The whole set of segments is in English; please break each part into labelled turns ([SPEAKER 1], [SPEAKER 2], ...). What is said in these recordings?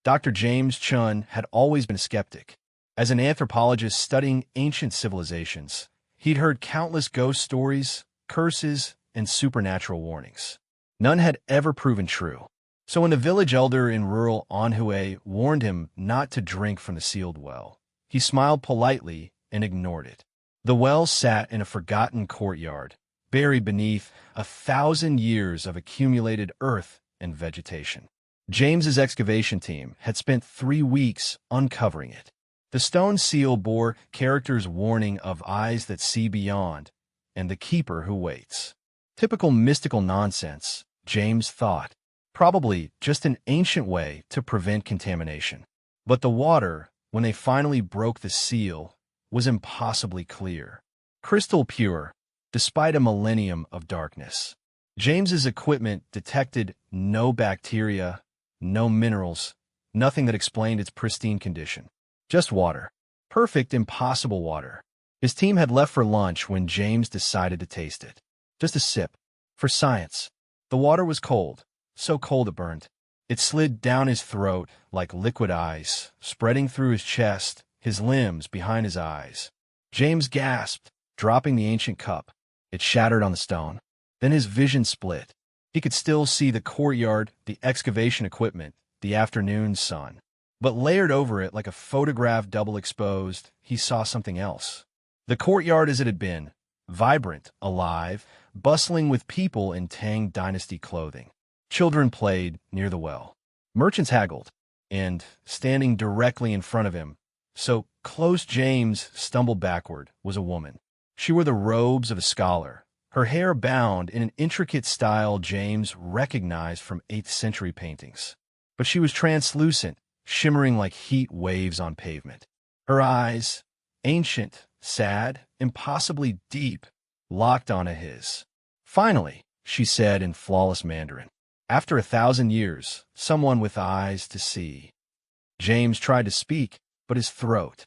[SPEAKER 1] Dr. James Chun had always been a skeptic. As an anthropologist studying ancient civilizations, he'd heard countless ghost stories, curses, and supernatural warnings. None had ever proven true. So when the village elder in rural Anhui warned him not to drink from the sealed well, he smiled politely and ignored it. The well sat in a forgotten courtyard, buried beneath 1,000 years of accumulated earth and vegetation. James's excavation team had spent 3 weeks uncovering it. The stone seal bore characters warning of eyes that see beyond and the keeper who waits. Typical mystical nonsense, James thought. Probably just an ancient way to prevent contamination. But the water, when they finally broke the seal, was impossibly clear. Crystal pure, despite a millennium of darkness. James's equipment detected no bacteria, no minerals, nothing that explained its pristine condition. Just water. Perfect, impossible water. His team had left for lunch when James decided to taste it. Just a sip. For science. The water was cold, so cold it burned. It slid down his throat like liquid ice, spreading through his chest, his limbs behind his eyes. James gasped, dropping the ancient cup. It shattered on the stone. Then his vision split. He could still see the courtyard, the excavation equipment, the afternoon sun. But layered over it like a photograph double exposed, he saw something else. The courtyard as it had been, vibrant, alive, bustling with people in Tang Dynasty clothing. Children played near the well. Merchants haggled, and, standing directly in front of him, so close James stumbled backward, was a woman. She wore the robes of a scholar, her hair bound in an intricate style James recognized from 8th century paintings. But she was translucent, shimmering like heat waves on pavement. Her eyes, ancient, sad, impossibly deep, locked onto his. "Finally," she said in flawless Mandarin. "After 1,000 years, someone with eyes to see." James tried to speak, but his throat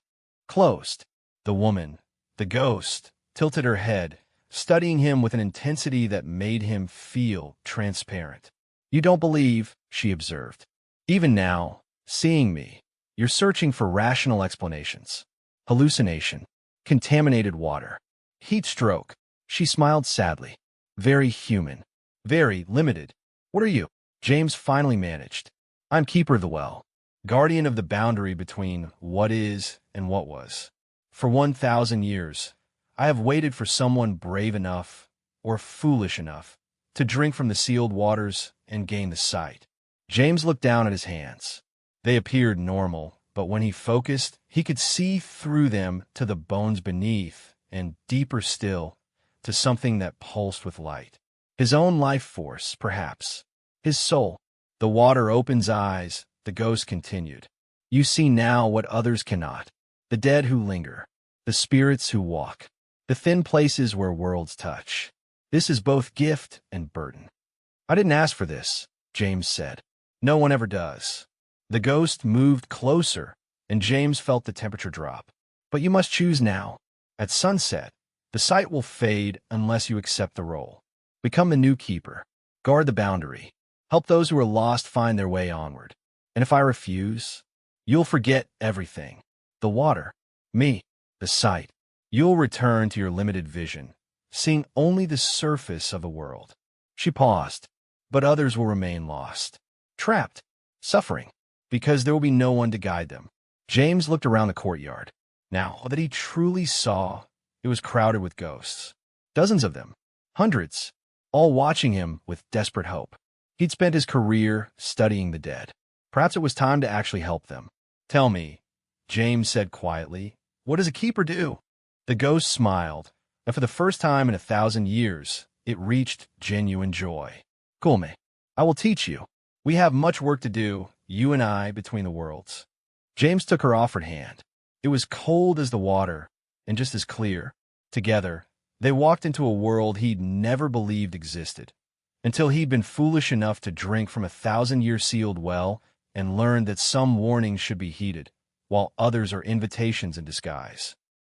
[SPEAKER 1] closed. The woman, the ghost, tilted her head, studying him with an intensity that made him feel transparent. "You don't believe," she observed. "Even now, seeing me, you're searching for rational explanations. Hallucination, contaminated water, heat stroke." She smiled sadly. "Very human, very limited. What are you?" James finally managed. "I'm keeper of the well, guardian of the boundary between what is and what was. For 1,000 years, I have waited for someone brave enough, or foolish enough, to drink from the sealed waters and gain the sight." James looked down at his hands. They appeared normal, but when he focused, he could see through them to the bones beneath, and deeper still, to something that pulsed with light. His own life force, perhaps. His soul. "The water opens eyes," the ghost continued. "You see now what others cannot. The dead who linger. The spirits who walk. The thin places where worlds touch. This is both gift and burden." "I didn't ask for this," James said. "No one ever does." The ghost moved closer, and James felt the temperature drop. "But you must choose now. At sunset, the sight will fade unless you accept the role. Become the new keeper. Guard the boundary. Help those who are lost find their way onward. And if I refuse, you'll forget everything. The water, me, the sight. You'll return to your limited vision, seeing only the surface of the world." She paused, "But others will remain lost, trapped, suffering, because there will be no one to guide them." James looked around the courtyard. Now that he truly saw, it was crowded with ghosts. Dozens of them, hundreds, all watching him with desperate hope. He'd spent his career studying the dead. Perhaps it was time to actually help them. "Tell me," James said quietly, "what does a keeper do?" The ghost smiled, and for the first time in 1,000 years, it reached genuine joy. "Kulme, I will teach you. We have much work to do, you and I, between the worlds." James took her offered hand. It was cold as the water, and just as clear. Together, they walked into a world he'd never believed existed, until he'd been foolish enough to drink from a 1,000-year sealed well and learned that some warnings should be heeded, while others are invitations in disguise.